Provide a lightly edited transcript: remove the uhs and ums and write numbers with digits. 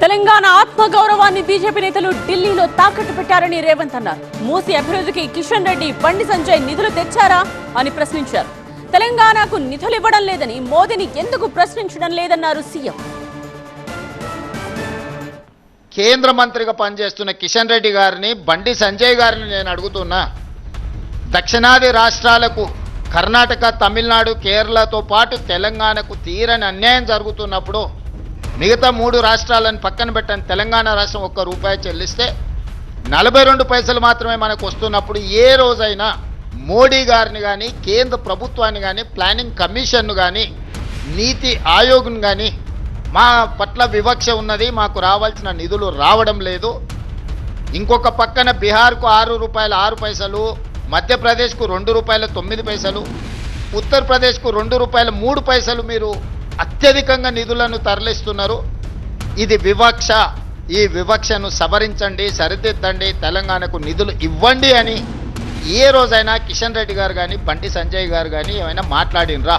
తెలంగాణ ఆత్మగౌరవాన్ని బీజేపీ నేతలు ఢిల్లీలో తాకట్టు పెట్టారని రేవంత్ అన్నారు. మూసి అభివృద్ధికి కిషన్ రెడ్డి, బండి సంజయ్ నిధులు తెచ్చారా అని ప్రశ్నించారు. తెలంగాణకు నిధులు ఇవ్వడం లేదని మోదీని ఎందుకు ప్రశ్నించడం లేదన్నారు సీఎం. కేంద్ర మంత్రిగా పనిచేస్తున్న కిషన్ రెడ్డి గారిని, బండి సంజయ్ గారిని నేను అడుగుతున్నా, దక్షిణాది రాష్ట్రాలకు కర్ణాటక, తమిళనాడు, కేరళతో పాటు తెలంగాణకు తీరని అన్యాయం జరుగుతున్నప్పుడు మిగతా 3 రాష్ట్రాలను పక్కన పెట్టని తెలంగాణ రాష్ట్రం ₹1 చెల్లిస్తే 42 పైసలు మాత్రమే మనకు వస్తున్నప్పుడు ఏ రోజైనా మోడీ గారిని కానీ, కేంద్ర ప్రభుత్వాన్ని కానీ, ప్లానింగ్ కమిషన్ను కానీ, నీతి ఆయోగ్ను కానీ మా పట్ల వివక్ష ఉన్నది, మాకు రావాల్సిన నిధులు రావడం లేదు, ఇంకొక పక్కన బీహార్కు ₹6.06, మధ్యప్రదేశ్కు ₹2.09, ఉత్తరప్రదేశ్కు ₹2.03 మీరు అత్యధికంగా నిధులను తరలిస్తున్నారు. ఇది వివక్ష. ఈ వివక్షను సవరించండి, సరిదిద్దండి, తెలంగాణకు నిధులు ఇవ్వండి అని ఏ రోజైనా కిషన్ రెడ్డి గారు కానీ, బండి సంజయ్ గారు కానీ ఏమైనా మాట్లాడినరా?